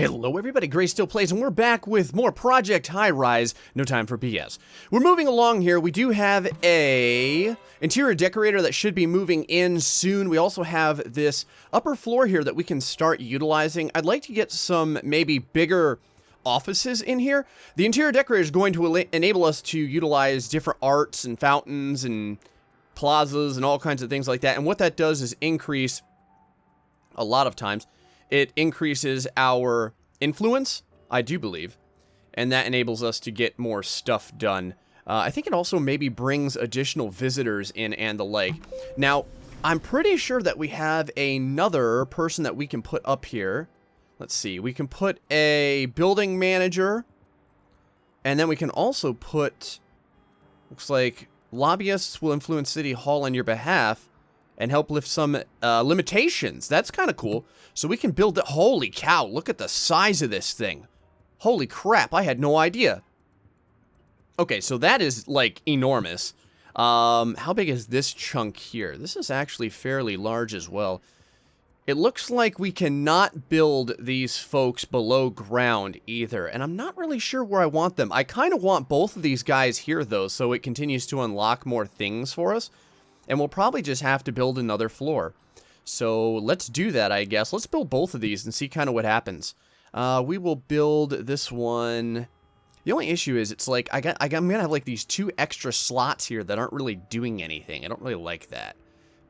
Hello everybody, GrayStillPlays, and we're back with more Project Highrise. No time for BS. We're moving along here. We do have a interior decorator that should be moving in soon. We also have this upper floor here that we can start utilizing. I'd like to get some maybe bigger offices in here. The interior decorator is going to enable us to utilize different arts and fountains and plazas and all kinds of things like that. And what that does is increase, a lot of times, it increases our influence, I do believe, and that enables us to get more stuff done. I think it also maybe brings additional visitors in and the like. Now, I'm pretty sure that we have another person that we can put up here. Let's see, we can put a building manager, and then we can also put, looks like, lobbyists will influence City Hall on your behalf and help lift some limitations. That's kind of cool. So we can build it. Holy cow, look at the size of this thing. Holy crap, I had no idea. Okay, so that is, like, enormous. How big is this chunk here? This is actually fairly large as well. It looks like we cannot build these folks below ground either, and I'm not really sure where I want them. I kind of want both of these guys here, though, so it continues to unlock more things for us. And we'll probably just have to build another floor. So let's do that, I guess. Let's build both of these and see kind of what happens. We will build this one. The only issue is it's like I'm going to have like these two extra slots here that aren't really doing anything. I don't really like that.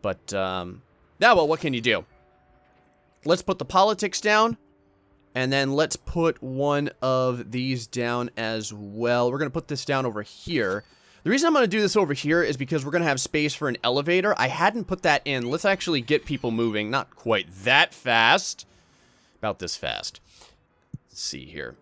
But, yeah, well, what can you do? Let's put the politics down. And then let's put one of these down as well. We're going to put this down over here. The reason I'm going to do this over here is because we're going to have space for an elevator. I hadn't put that in. Let's actually get people moving. Not quite that fast. About this fast. Let's see here.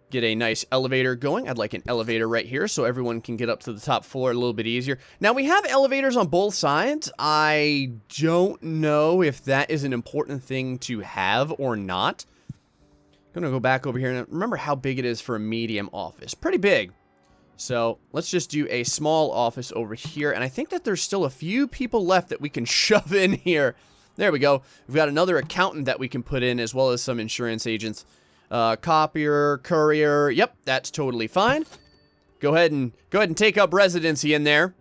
Get a nice elevator going. I'd like an elevator right here so everyone can get up to the top floor a little bit easier. Now, we have elevators on both sides. I don't know if that is an important thing to have or not. I'm going to go back over here and remember how big it is for a medium office. Pretty big. So, let's just do a small office over here, and I think that there's still a few people left that we can shove in here. There we go. We've got another accountant that we can put in, as well as some insurance agents. Copier, courier, yep, that's totally fine. Go ahead and take up residency in there.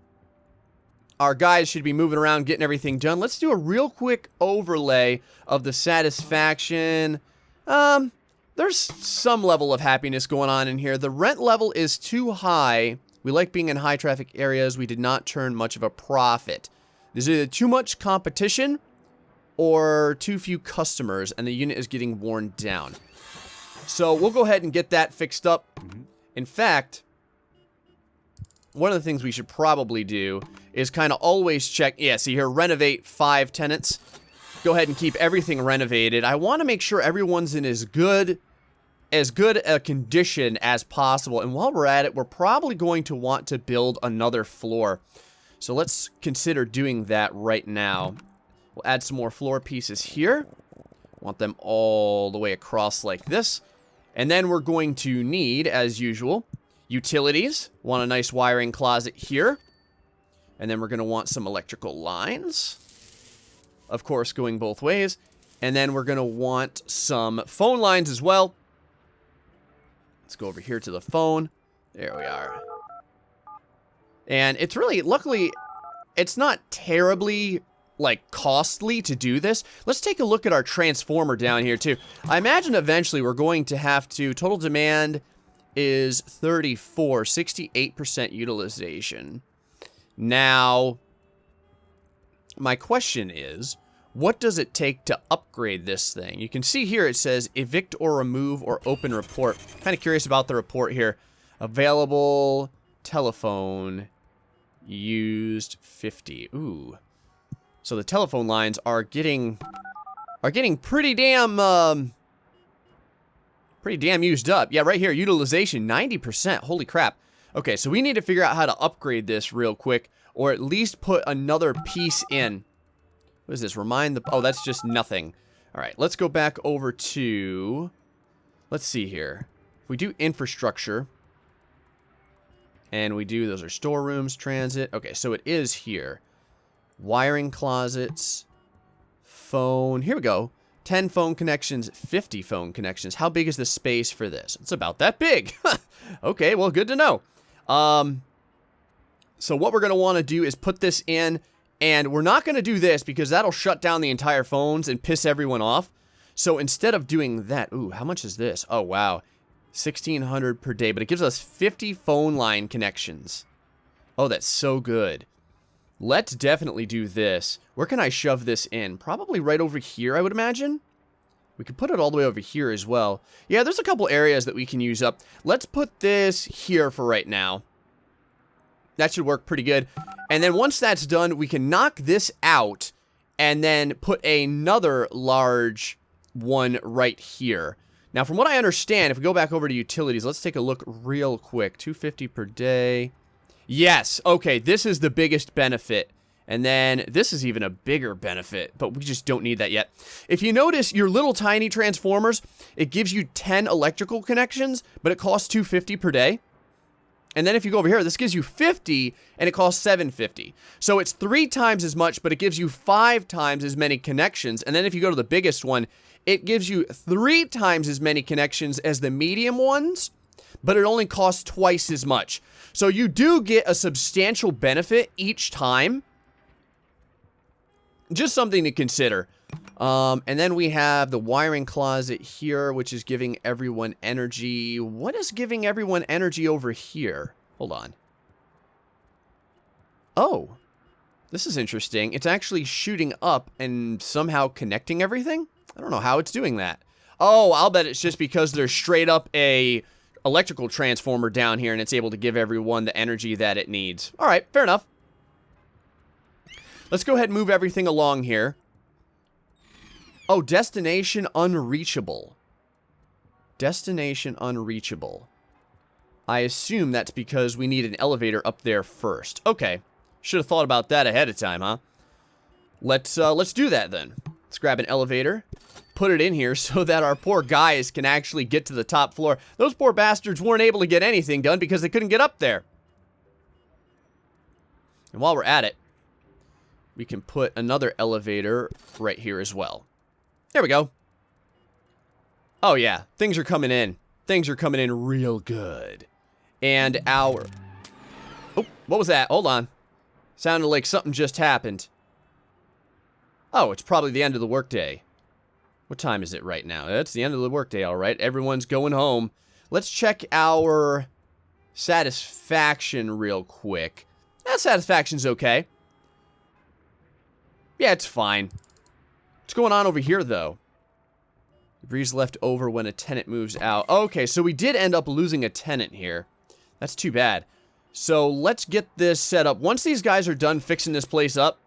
Our guys should be moving around, getting everything done. Let's do a real quick overlay of the satisfaction. There's some level of happiness going on in here. The rent level is too high. We like being in high traffic areas. We did not turn much of a profit. There's either too much competition or too few customers, and the unit is getting worn down. So we'll go ahead and get that fixed up. In fact, one of the things we should probably do is kind of always check. Yeah, see here, renovate 5 tenants. Go ahead and keep everything renovated. I want to make sure everyone's in as good a condition as possible. And while we're at it, we're probably going to want to build another floor. So let's consider doing that right now. We'll add some more floor pieces here. Want them all the way across like this. And then we're going to need, as usual, utilities. Want a nice wiring closet here. And then we're going to want some electrical lines. Of course, going both ways. And then we're going to want some phone lines as well. Let's go over here to the phone. There we are. And it's really, luckily, it's not terribly, like, costly to do this. Let's take a look at our transformer down here, too. I imagine eventually we're going to have to, total demand is 34, 68% utilization. Now, my question is, what does it take to upgrade this thing? You can see here it says evict or remove or open report. Kind of curious about the report here. Available telephone used 50. Ooh. So the telephone lines are getting pretty damn used up. Yeah, right here, utilization 90%. Holy crap. Okay, so we need to figure out how to upgrade this real quick, or at least put another piece in. What is this? Remind the... Oh, that's just nothing. All right, let's go back over to... Let's see here. If we do infrastructure, and we do... Those are storerooms, transit. Okay, so it is here. Wiring closets. Phone. Here we go. 10 phone connections, 50 phone connections. How big is the space for this? It's about that big. Okay, well, good to know. So what we're going to want to do is put this in, and we're not going to do this because that'll shut down the entire phones and piss everyone off. So instead of doing that, ooh, how much is this? Oh, wow. 1,600 per day, but it gives us 50 phone line connections. Oh, that's so good. Let's definitely do this. Where can I shove this in? Probably right over here, I would imagine. We could put it all the way over here as well. Yeah, there's a couple areas that we can use up. Let's put this here for right now. That should work pretty good. And then once that's done, we can knock this out and then put another large one right here. Now, from what I understand, if we go back over to utilities, let's take a look real quick. 250 per day. Yes, okay, this is the biggest benefit. And then this is even a bigger benefit, but we just don't need that yet. If you notice, your little tiny transformers, it gives you 10 electrical connections, but it costs 250 per day. And then if you go over here, this gives you 50, and it costs 750. So it's 3 times as much, but it gives you 5 times as many connections. And then if you go to the biggest one, it gives you 3 times as many connections as the medium ones, but it only costs twice as much. So you do get a substantial benefit each time. Just something to consider. And then we have the wiring closet here, which is giving everyone energy. What is giving everyone energy over here? Hold on. Oh, this is interesting. It's actually shooting up and somehow connecting everything. I don't know how it's doing that. Oh, I'll bet it's just because there's straight up a electrical transformer down here and it's able to give everyone the energy that it needs. All right, fair enough. Let's go ahead and move everything along here. Oh, destination unreachable. Destination unreachable. I assume that's because we need an elevator up there first. Okay. Should have thought about that ahead of time, huh? Let's do that then. Let's grab an elevator, put it in here so that our poor guys can actually get to the top floor. Those poor bastards weren't able to get anything done because they couldn't get up there. And while we're at it, we can put another elevator right here as well. There we go. Oh yeah, things are coming in. Things are coming in real good. And our... Oh, what was that? Hold on. Sounded like something just happened. Oh, it's probably the end of the workday. What time is it right now? It's the end of the workday, all right. Everyone's going home. Let's check our satisfaction real quick. That satisfaction's okay. Yeah, it's fine. What's going on over here, though? Debris left over when a tenant moves out. Okay, so we did end up losing a tenant here. That's too bad. So let's get this set up. Once these guys are done fixing this place up,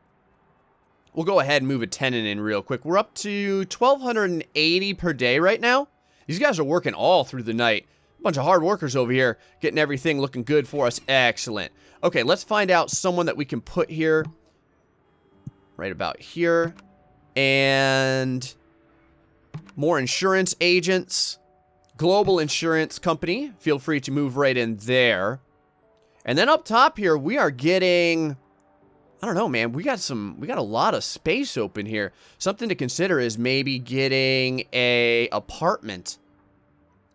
we'll go ahead and move a tenant in real quick. We're up to 1,280 per day right now. These guys are working all through the night. A bunch of hard workers over here, getting everything looking good for us. Excellent. Okay, let's find out someone that we can put here. Right about here. And more insurance agents. Global insurance company. Feel free to move right in there. And then up top here, we are getting... I don't know, man. We got a lot of space open here. Something to consider is maybe getting a apartment.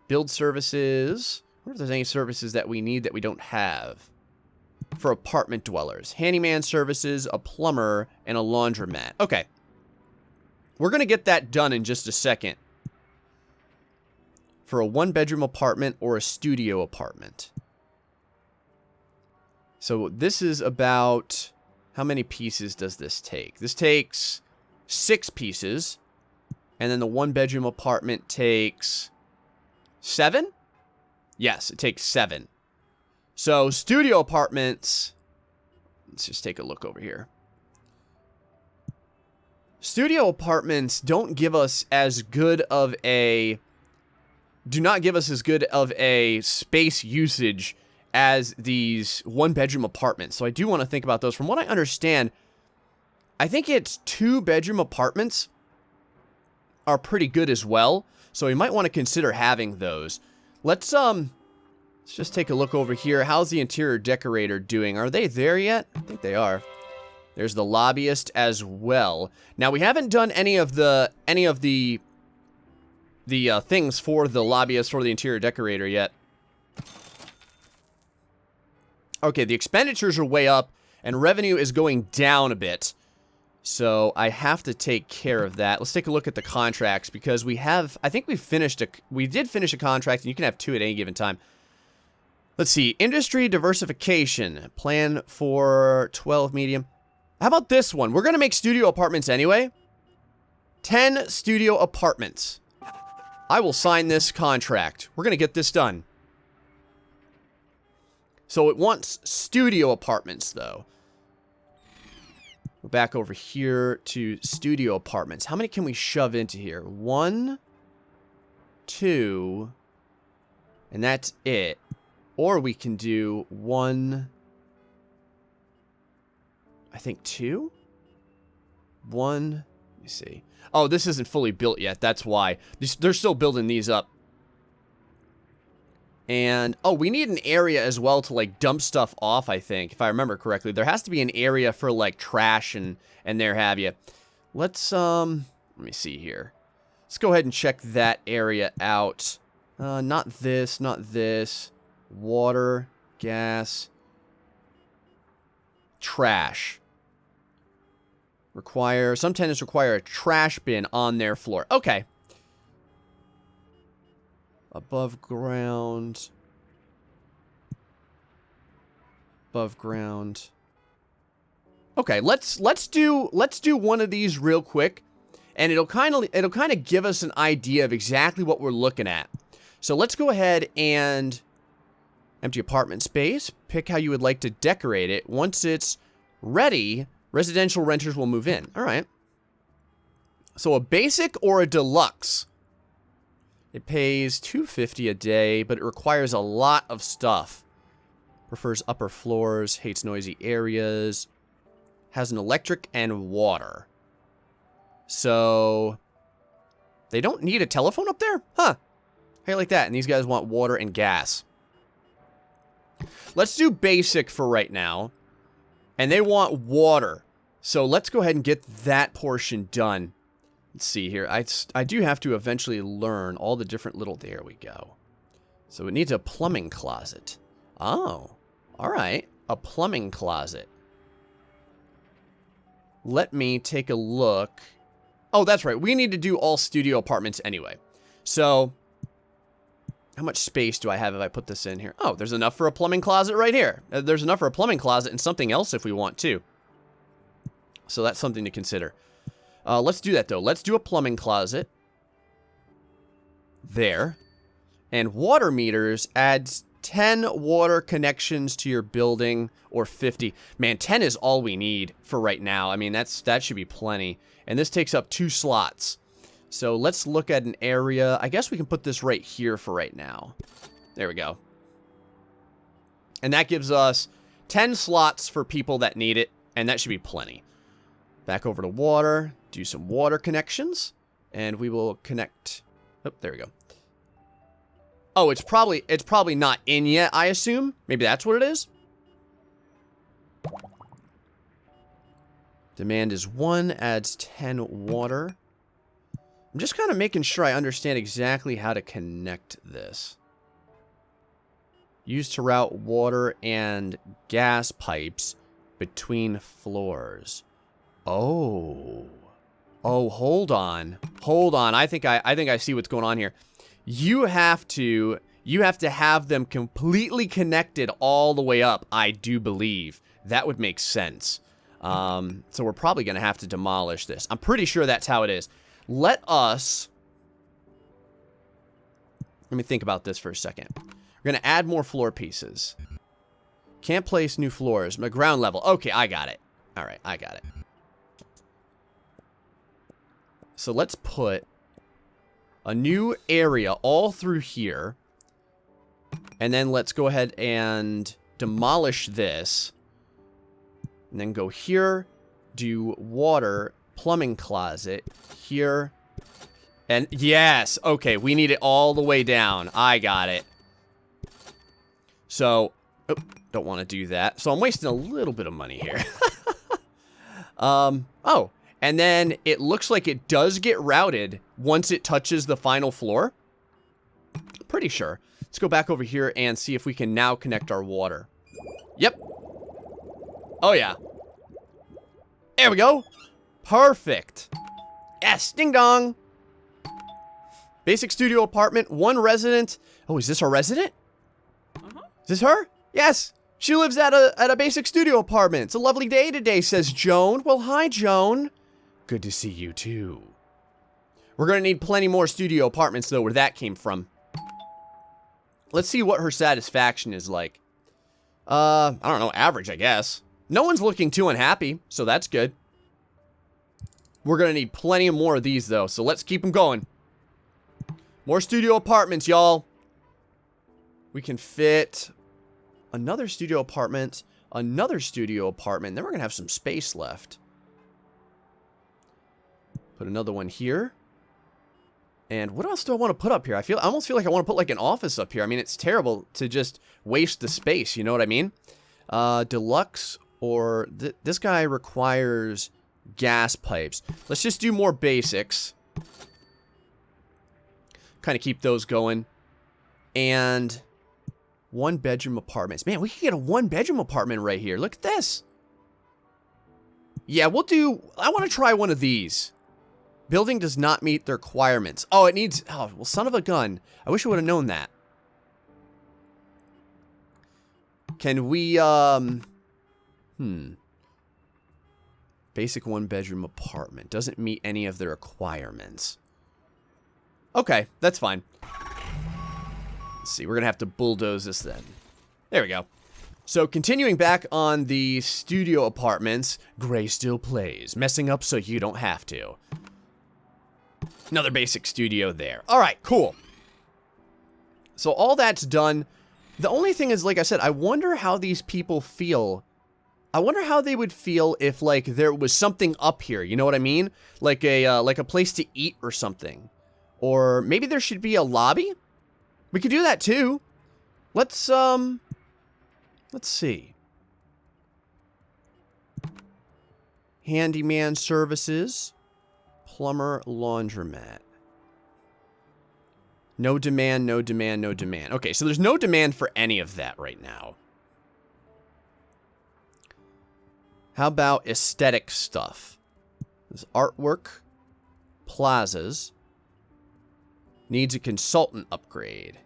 Build services. I wonder if there's any services that we need that we don't have. For apartment dwellers. Handyman services, a plumber, and a laundromat. Okay. We're going to get that done in just a second. For a one-bedroom apartment or a studio apartment. So this is about... How many pieces does this take? This takes 6 pieces. And then the one-bedroom apartment takes 7? Yes, it takes 7. So, studio apartments... Let's just take a look over here. Studio apartments don't give us as good of a... Do not give us as good of a space usage as these one-bedroom apartments. So I do want to think about those. From what I understand, I think it's 2-bedroom apartments are pretty good as well. So we might want to consider having those. Let's just take a look over here. How's the interior decorator doing? Are they there yet? I think they are. There's the lobbyist as well. Now, we haven't done any of the things for the lobbyist or the interior decorator yet. Okay, the expenditures are way up, and revenue is going down a bit. So I have to take care of that. Let's take a look at the contracts, because we have, I think we did finish a contract, and you can have 2 at any given time. Let's see, industry diversification, plan for 12 medium. How about this one? We're going to make studio apartments anyway. 10 studio apartments. I will sign this contract. We're going to get this done. So it wants studio apartments, though. Go back over here to studio apartments. How many can we shove into here? 1, 2, and that's it. Or we can do 1, I think 2? 1, let me see. Oh, this isn't fully built yet. That's why. They're still building these up. And, oh, we need an area as well to, like, dump stuff off, I think, if I remember correctly. There has to be an area for, like, trash and there have you. Let's, let me see here. Let's go ahead and check that area out. Not this, not this. Water, gas, trash. Some tenants require a trash bin on their floor. Okay. Above ground. Above ground. Okay, let's do one of these real quick, and it'll kind of give us an idea of exactly what we're looking at. So let's go ahead and empty apartment space. Pick how you would like to decorate it. Once it's ready, residential renters will move in. All right. So a basic or a deluxe. It pays $250 a day, but it requires a lot of stuff. Prefers upper floors, hates noisy areas, has an electric and water. So they don't need a telephone up there? Huh. How you like that? And these guys want water and gas. Let's do basic for right now. And they want water. So let's go ahead and get that portion done. Let's see here. I do have to eventually learn all the different little... There we go. So it needs a plumbing closet. Oh. Alright. A plumbing closet. Let me take a look. Oh, that's right. We need to do all studio apartments anyway. So... how much space do I have if I put this in here? Oh, there's enough for a plumbing closet right here. There's enough for a plumbing closet and something else if we want to. So that's something to consider. Let's do that, though. Let's do a plumbing closet. There. And water meters adds 10 water connections to your building, or 50. Man, 10 is all we need for right now. I mean, that should be plenty. And this takes up 2 slots. So let's look at an area. I guess we can put this right here for right now. There we go. And that gives us 10 slots for people that need it, and that should be plenty. Back over to water, do some water connections, and we will connect. Oh, there we go. Oh, it's probably not in yet, I assume. Maybe that's what it is. Demand is 1, adds 10 water. I'm just kind of making sure I understand exactly how to connect this. Used to route water and gas pipes between floors. Oh. Oh, hold on. Hold on. I think I see what's going on here. You have to have them completely connected all the way up, I do believe. That would make sense. So we're probably going to have to demolish this. I'm pretty sure that's how it is. Let me think about this for a second. We're going to add more floor pieces. Can't place new floors. My ground level. Okay, I got it. All right, I got it. So let's put a new area all through here. And then let's go ahead and demolish this. And then go here, do water, plumbing closet, here. And yes, okay, we need it all the way down. I got it. So, oh, don't want to do that. So I'm wasting a little bit of money here. Oh, and then it looks like it does get routed once it touches the final floor. Pretty sure. Let's go back over here and see if we can now connect our water. Yep. Oh, yeah. There we go. Perfect. Yes, ding dong. Basic studio apartment, 1 resident. Oh, is this our resident? Is this her? Yes. She lives at a basic studio apartment. It's a lovely day today, says Joan. Well, hi, Joan. Good to see you, too. We're going to need plenty more studio apartments, though, where that came from. Let's see what her satisfaction is like. I don't know, average, I guess. No one's looking too unhappy, so that's good. We're going to need plenty more of these, though, so let's keep them going. More studio apartments, y'all. We can fit another studio apartment, then we're going to have some space left. Put another one here. And what else do I want to put up here? I almost feel like I want to put like an office up here. I mean, it's terrible to just waste the space, you know what I mean? Deluxe, or this guy requires gas pipes. Let's just do more basics. Kind of keep those going. And 1-bedroom apartments. Man, we could get a 1-bedroom apartment right here. Look at this. Yeah, I want to try one of these. Building does not meet the requirements. Oh, it needs... Oh, well, son of a gun. I wish I would have known that. Can we, Basic 1-bedroom apartment. Doesn't meet any of the requirements. Okay, that's fine. Let's see, we're going to have to bulldoze this then. There we go. So, continuing back on the studio apartments, GrayStillPlays. Messing up so you don't have to. Another basic studio there. All right, cool. So all that's done. The only thing is, like I said, I wonder how these people feel. I wonder how they would feel if, like, there was something up here. You know what I mean? Like a place to eat or something. Or maybe there should be a lobby. We could do that too. Let's see. Handyman services. Plumber, laundromat. No demand, no demand, no demand. Okay, so there's no demand for any of that right now. How about aesthetic stuff? There's artwork. Plazas. Needs a consultant upgrade.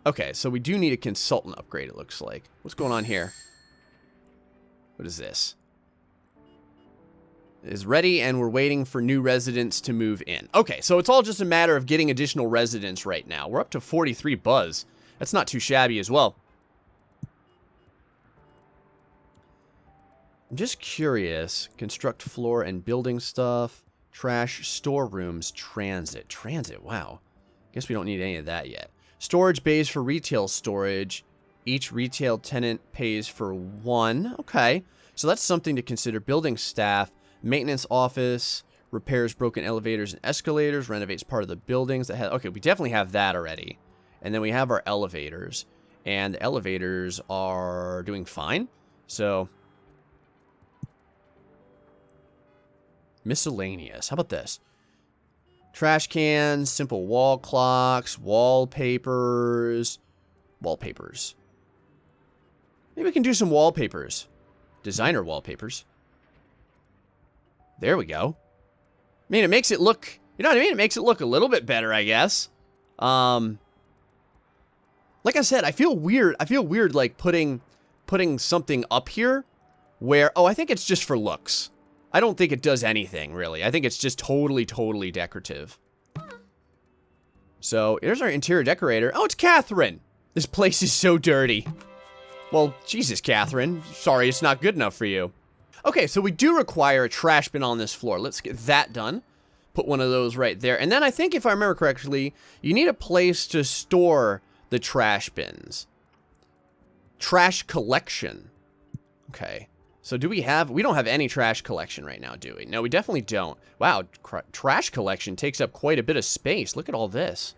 Okay, so we do need a consultant upgrade, it looks like. What's going on here? What is this? Is ready, and we're waiting for new residents to move in. Okay, so it's all just a matter of getting additional residents right now. We're up to 43 buzz. That's not too shabby as well. I'm just curious. Construct floor and building stuff. Trash, storerooms, transit. Transit, wow. Guess we don't need any of that yet. Storage bays for retail storage. Each retail tenant pays for 1. Okay, so that's something to consider. Building staff. Maintenance office, repairs broken elevators and escalators, renovates part of the buildings that have... Okay, we definitely have that already. And then we have our elevators. And the elevators are doing fine. So... miscellaneous. How about this? Trash cans, simple wall clocks, wallpapers. Wallpapers. Maybe we can do some wallpapers. Designer wallpapers. There we go. I mean, it makes it look, you know what I mean? It makes it look a little bit better, I guess. Like I said, I feel weird. I feel weird, like, putting something up here where, oh, I think it's just for looks. I don't think it does anything, really. I think it's just totally, totally decorative. So, here's our interior decorator. Oh, it's Catherine. This place is so dirty. Well, Jesus, Catherine. Sorry, it's not good enough for you. Okay, so we do require a trash bin on this floor. Let's get that done. Put one of those right there. And then I think, if I remember correctly, you need a place to store the trash bins. Trash collection. Okay. So do we have... We don't have any trash collection right now, do we? No, we definitely don't. Wow, trash collection takes up quite a bit of space. Look at all this.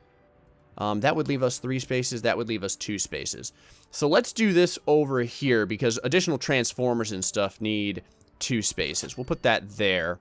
That would leave us 3 spaces. That would leave us 2 spaces. So let's do this over here, because additional transformers and stuff need 2 spaces. We'll put that there.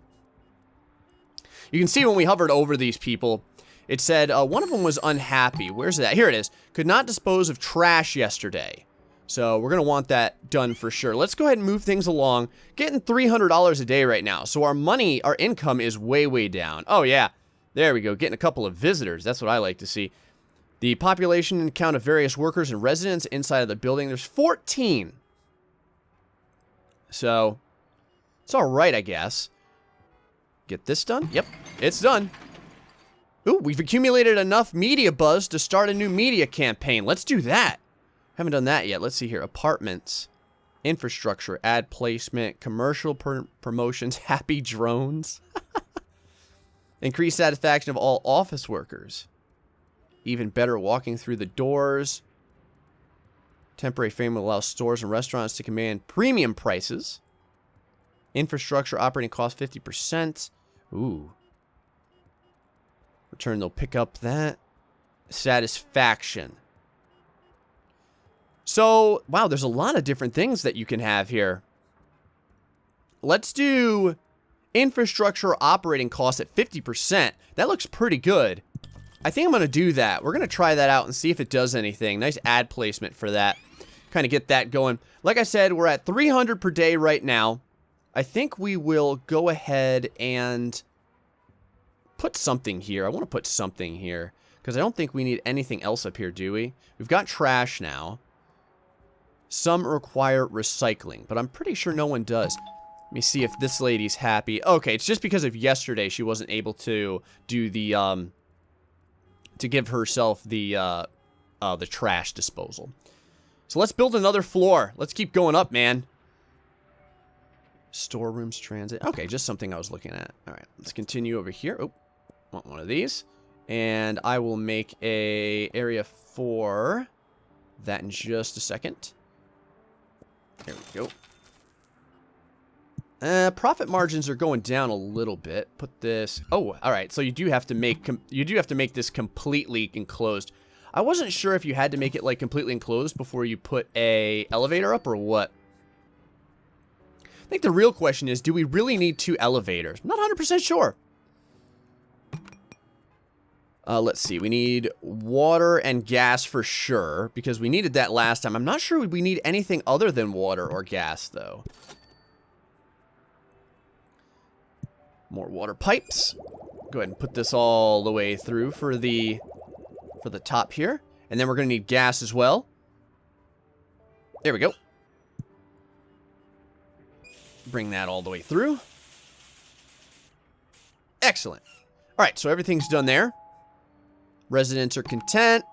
You can see when we hovered over these people, it said one of them was unhappy. Where's that? Here it is. Could not dispose of trash yesterday. So we're going to want that done for sure. Let's go ahead and move things along. Getting $300 a day right now. So our money, our income is way, way down. Oh, yeah. There we go. Getting a couple of visitors. That's what I like to see. The population and count of various workers and residents inside of the building. There's 14. So it's all right, I guess. Get this done? Yep, it's done. Ooh, we've accumulated enough media buzz to start a new media campaign. Let's do that. Haven't done that yet. Let's see here. Apartments, infrastructure, ad placement, commercial promotions, happy drones. Increased satisfaction of all office workers. Even better walking through the doors. Temporary frame will allow stores and restaurants to command premium prices. Infrastructure operating cost 50%. Ooh. Return, they'll pick up that. Satisfaction. So, wow, there's a lot of different things that you can have here. Let's do infrastructure operating cost at 50%. That looks pretty good. I think I'm going to do that. We're going to try that out and see if it does anything. Nice ad placement for that. Kind of get that going. Like I said, we're at 300 per day right now. I think we will go ahead and put something here. I want to put something here because I don't think we need anything else up here, do we? We've got trash now. Some require recycling, but I'm pretty sure no one does. Let me see if this lady's happy. Okay, it's just because of yesterday she wasn't able to do the, to give herself the trash disposal. So let's build another floor. Let's keep going up, man. Storerooms, transit. Okay, just something I was looking at. All right, let's continue over here. Oh, want one of these. And I will make a area for that in just a second. There we go. Profit margins are going down a little bit. Put this. Oh, all right. So you do have to make this completely enclosed. I wasn't sure if you had to make it like completely enclosed before you put a elevator up or what. I think the real question is, do we really need 2 elevators? I'm not 100% sure. Let's see. We need water and gas for sure, because we needed that last time. I'm not sure we need anything other than water or gas, though. More water pipes. Go ahead and put this all the way through for the top here. And then we're going to need gas as well. There we go. Bring that all the way through. Excellent. All right, so everything's done there. Residents are content.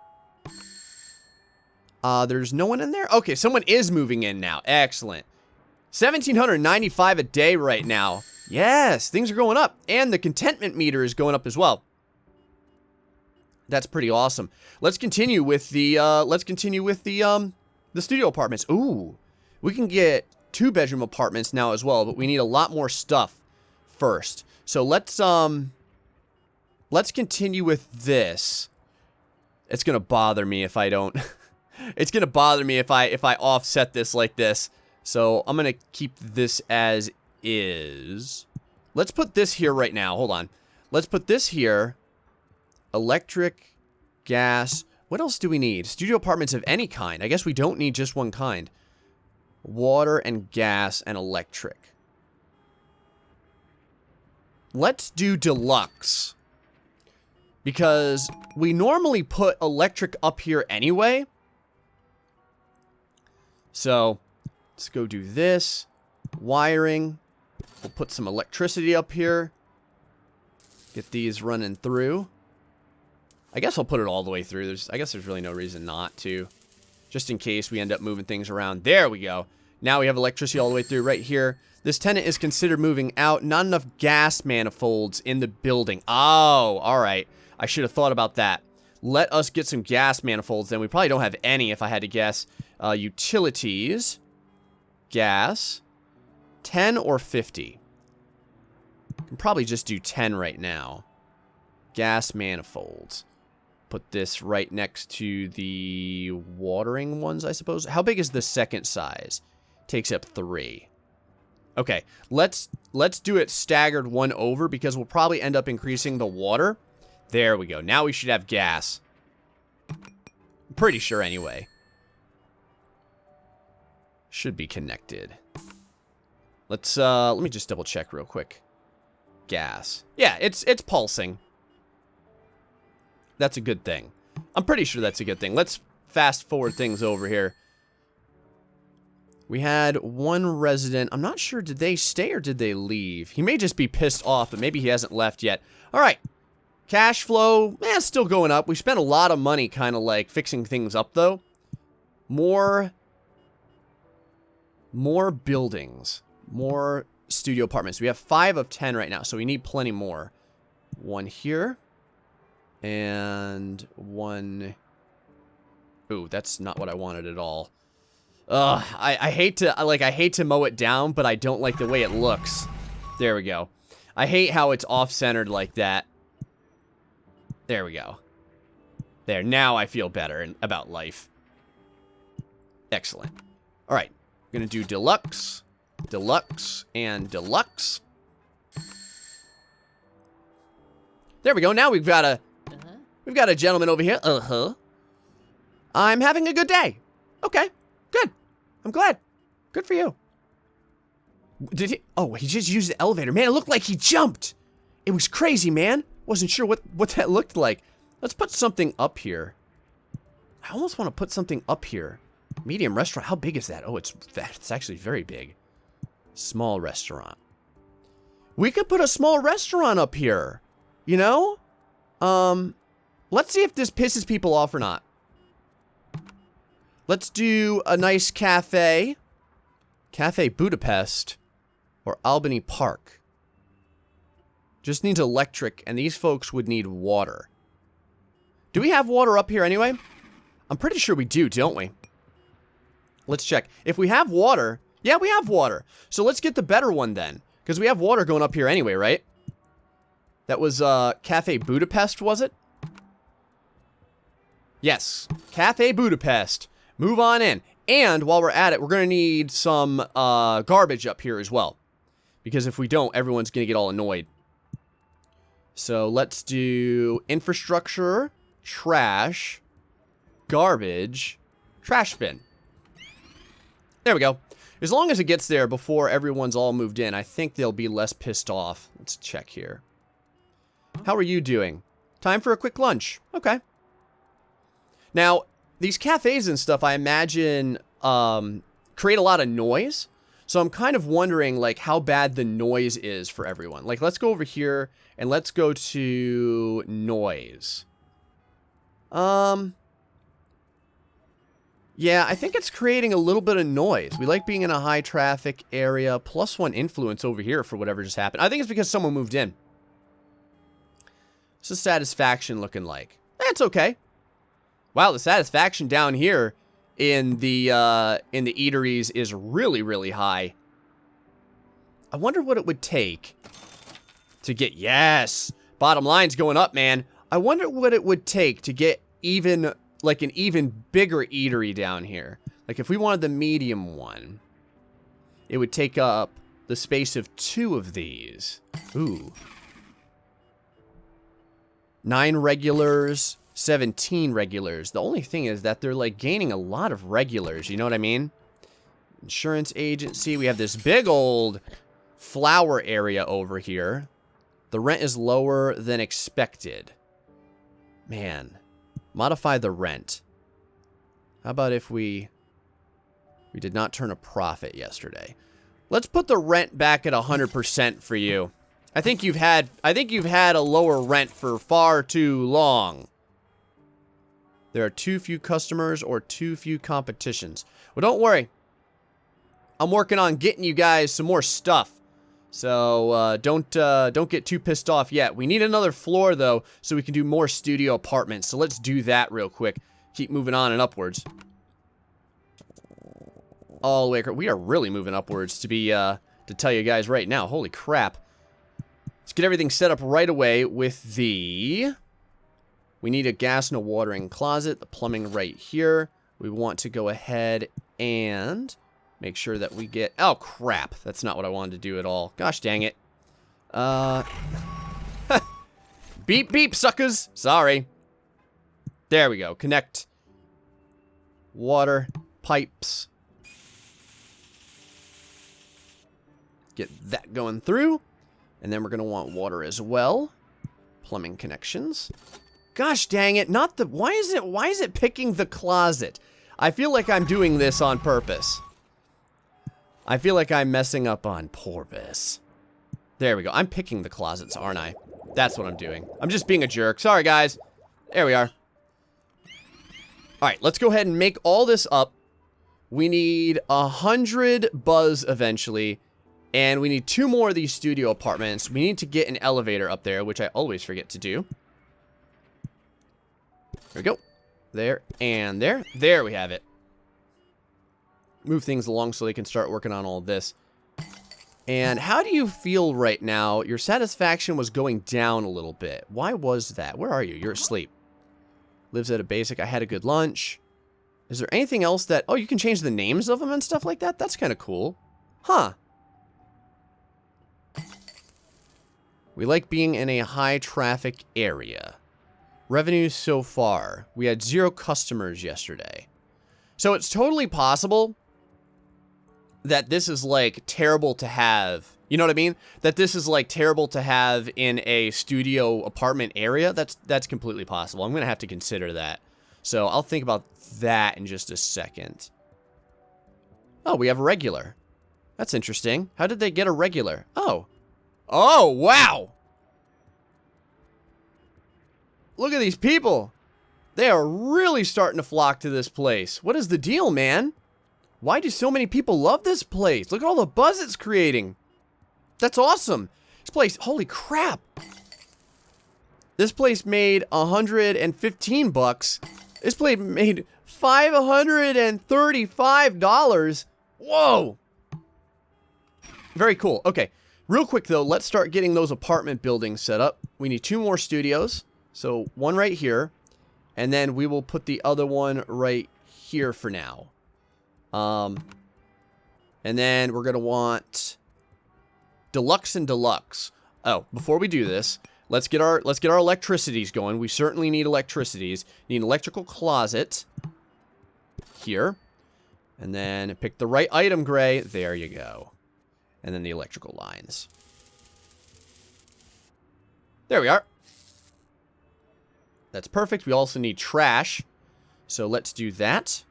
There's no one in there? Okay, someone is moving in now. Excellent. 1,795 a day right now. Yes, things are going up. And the contentment meter is going up as well. That's pretty awesome. Let's continue with the studio apartments. Ooh, we can get 2-bedroom apartments now as well, but we need a lot more stuff first. So let's continue with this. It's gonna bother me if I don't. It's gonna bother me if I offset this like this. So I'm gonna keep this as is. Let's put this here right now. Hold on. Let's put this here. Electric, gas. What else do we need? Studio apartments of any kind. I guess we don't need just one kind. Water and gas and electric. Let's do deluxe. Because we normally put electric up here anyway. So, let's go do this. Wiring. We'll put some electricity up here. Get these running through. I guess I'll put it all the way through. I guess there's really no reason not to. Just in case we end up moving things around. There we go. Now we have electricity all the way through right here. This tenant is considered moving out. Not enough gas manifolds in the building. Oh, all right. I should have thought about that. Let us get some gas manifolds then. We probably don't have any if I had to guess. Utilities. Gas. 10 or 50? I can probably just do 10 right now. Gas manifolds. Put this right next to the watering ones, I suppose. How big is the second size? Takes up 3. Okay, let's do it staggered one over because we'll probably end up increasing the water. There we go. Now we should have gas. I'm pretty sure anyway. Should be connected. Let's let me just double check real quick. Gas. Yeah, it's pulsing. That's a good thing. I'm pretty sure that's a good thing. Let's fast forward things over here. We had one resident. I'm not sure, did they stay or did they leave? He may just be pissed off, but maybe he hasn't left yet. All right. Cash flow, still going up. We spent a lot of money kind of like fixing things up, though. More buildings. More studio apartments. We have 5 of 10 right now, so we need plenty more. One here. And one... Ooh, that's not what I wanted at all. I hate to mow it down, but I don't like the way it looks. There we go. I hate how it's off-centered like that. There we go. There, now I feel better about life. Excellent. All right, we're gonna do deluxe, deluxe, and deluxe. There we go. Now we've got a gentleman over here. I'm having a good day. Okay, good. I'm glad. Good for you. Did he? Oh, he just used the elevator. Man, it looked like he jumped. It was crazy, man. Wasn't sure what that looked like. Let's put something up here. I almost want to put something up here. Medium restaurant. How big is that? Oh, it's actually very big. Small restaurant. We could put a small restaurant up here. You know? Let's see if this pisses people off or not. Let's do a nice cafe. Cafe Budapest or Albany Park. Just needs electric, and these folks would need water. Do we have water up here anyway? I'm pretty sure we do, don't we? Let's check. If we have water, yeah, we have water. So let's get the better one then, because we have water going up here anyway, right? That was Cafe Budapest, was it? Yes, Cafe Budapest. Move on in. And while we're at it, we're going to need some garbage up here as well. Because if we don't, everyone's going to get all annoyed. So let's do infrastructure, trash, garbage, trash bin. There we go. As long as it gets there before everyone's all moved in, I think they'll be less pissed off. Let's check here. How are you doing? Time for a quick lunch. Okay. Now, these cafes and stuff, I imagine, create a lot of noise. So I'm kind of wondering, like, how bad the noise is for everyone. Like, let's go over here, and let's go to noise. Yeah, I think it's creating a little bit of noise. We like being in a high traffic area. +1 influence over here for whatever just happened. I think it's because someone moved in. What's the satisfaction looking like? That's okay. Wow, the satisfaction down here in the eateries is really, really high. I wonder what it would take to get... Yes! Bottom line's going up, man. I wonder what it would take to get even... like an even bigger eatery down here. Like if we wanted the medium one, it would take up the space of 2 of these. Ooh. 9 regulars, 17 regulars. The only thing is that they're like gaining a lot of regulars, you know what I mean? Insurance agency. We have this big old flower area over here. The rent is lower than expected. Man. Modify the rent. How about if we did not turn a profit yesterday? Let's put the rent back at 100% for you. I think you've had a lower rent for far too long. There are too few customers or too few competitions. Well, don't worry. I'm working on getting you guys some more stuff. So, don't get too pissed off yet. We need another floor, though, so we can do more studio apartments. So let's do that real quick. Keep moving on and upwards. All the way across. We are really moving upwards to tell you guys right now. Holy crap. Let's get everything set up right away with the... We need a gas and a watering closet. The plumbing right here. We want to go ahead and Make sure that we get... Oh, crap. That's not what I wanted to do at all. Gosh dang it. Beep, beep, suckers. Sorry. There we go. Connect water pipes. Get that going through. And then we're going to want water as well. Plumbing connections. Gosh dang it. Not the... Why is it picking the closet? I feel like I'm doing this on purpose. I feel like I'm messing up on purpose. There we go. I'm picking the closets, aren't I? That's what I'm doing. I'm just being a jerk. Sorry, guys. There we are. Alright, let's go ahead and make all this up. We need 100 buzz eventually. And we need 2 more of these studio apartments. We need to get an elevator up there, which I always forget to do. There we go. There and there. There we have it. Move things along so they can start working on all of this. And how do you feel right now? Your satisfaction was going down a little bit. Why was that? Where are you? You're asleep. Lives at a basic. I had a good lunch. Is there anything else that... Oh, you can change the names of them and stuff like that? That's kind of cool. Huh. We like being in a high traffic area. Revenue so far. We had 0 customers yesterday. So it's totally possible that this is like terrible to have. You know what I mean? That this is like terrible to have in a studio apartment area. That's completely possible. I'm going to have to consider that. So I'll think about that in just a second. Oh, we have a regular. That's interesting. How did they get a regular? Oh. Oh, wow. Look at these people. They are really starting to flock to this place. What is the deal, man? Why do so many people love this place? Look at all the buzz it's creating. That's awesome. This place, holy crap. This place made 115 bucks. This place made $535. Whoa. Very cool. Okay. Real quick, though, let's start getting those apartment buildings set up. We need 2 more studios. So, one right here. And then we will put the other one right here for now. And then we're going to want deluxe and deluxe. Oh, before we do this, let's get our electricities going. We certainly need electricities. Need an electrical closet here. And then pick the right item, Gray. There you go. And then the electrical lines. There we are. That's perfect. We also need trash. So let's do that.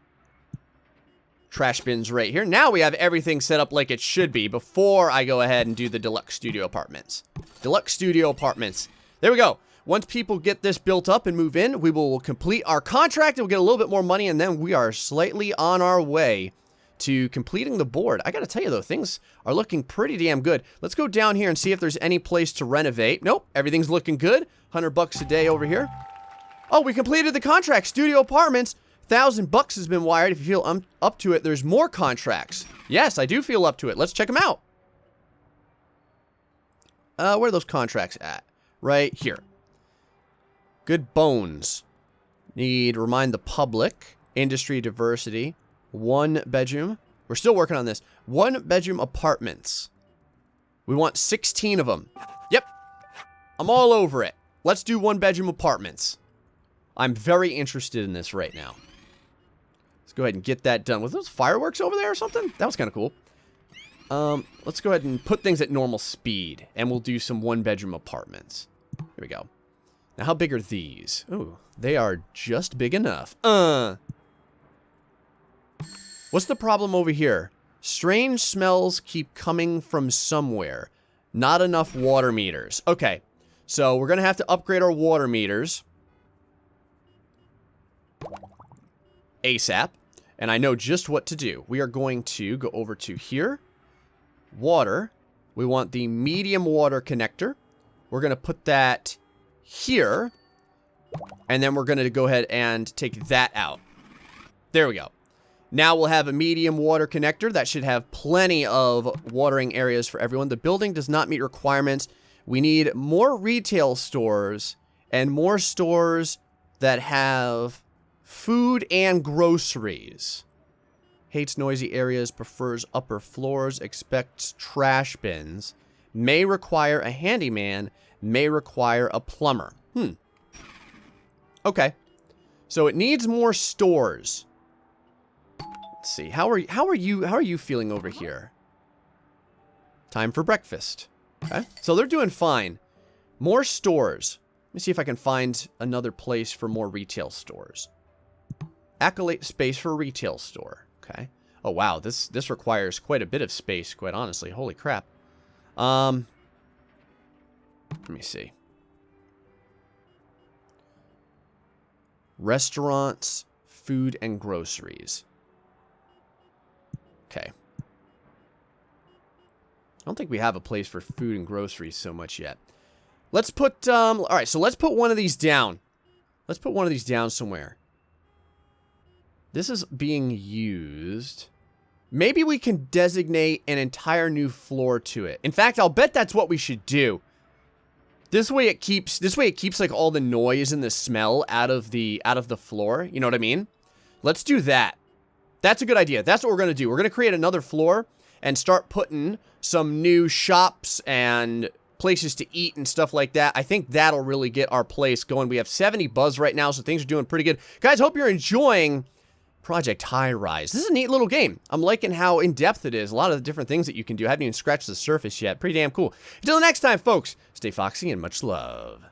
Trash bins right here. Now we have everything set up like it should be before I go ahead and do the deluxe studio apartments. Deluxe studio apartments. There we go. Once people get this built up and move in, we will complete our contract and we'll get a little bit more money, and then we are slightly on our way to completing the board. I gotta tell you though, things are looking pretty damn good. Let's go down here and see if there's any place to renovate. Nope, everything's looking good. 100 bucks a day over here. Oh, we completed the contract. Studio apartments. 1,000 bucks has been wired. If you feel up to it, there's more contracts. Yes, I do feel up to it. Let's check them out. Where are those contracts at? Right here. Good bones. Need remind the public. Industry diversity. 1 bedroom. We're still working on this. 1 bedroom apartments. We want 16 of them. Yep. I'm all over it. Let's do 1 bedroom apartments. I'm very interested in this right now. Let's go ahead and get that done. Was those fireworks over there or something? That was kind of cool. Let's go ahead and put things at normal speed. And we'll do some 1 bedroom apartments. Here we go. Now, how big are these? Ooh, they are just big enough. What's the problem over here? Strange smells keep coming from somewhere. Not enough water meters. Okay, so we're going to have to upgrade our water meters ASAP. And I know just what to do. We are going to go over to here. Water. We want the medium water connector. We're going to put that here. And then we're going to go ahead and take that out. There we go. Now we'll have a medium water connector that should have plenty of watering areas for everyone. The building does not meet requirements. We need more retail stores and more stores that have food and groceries. Hates noisy areas, prefers upper floors, expects trash bins, may require a handyman, may require a plumber. Okay. So it needs more stores. Let's see. How are you feeling over here? Time for breakfast. Okay. So they're doing fine. More stores. Let me see if I can find another place for more retail stores. Accolade space for a retail store. Okay. Oh, wow. This requires quite a bit of space, quite honestly. Holy crap. Let me see. Restaurants, food, and groceries. Okay. I don't think we have a place for food and groceries so much yet. Let's put, all right, so let's put one of these down. Let's put one of these down somewhere. This is being used. Maybe we can designate an entire new floor to it. In fact, I'll bet that's what we should do. This way it keeps like all the noise and the smell out of the floor. You know what I mean? Let's do that. That's a good idea. That's what we're going to do. We're going to create another floor and start putting some new shops and places to eat and stuff like that. I think that'll really get our place going. We have 70 buzz right now, so things are doing pretty good. Guys, hope you're enjoying Project Highrise. This is a neat little game. I'm liking how in-depth it is. A lot of the different things that you can do. I haven't even scratched the surface yet. Pretty damn cool. Until the next time, folks, stay foxy and much love.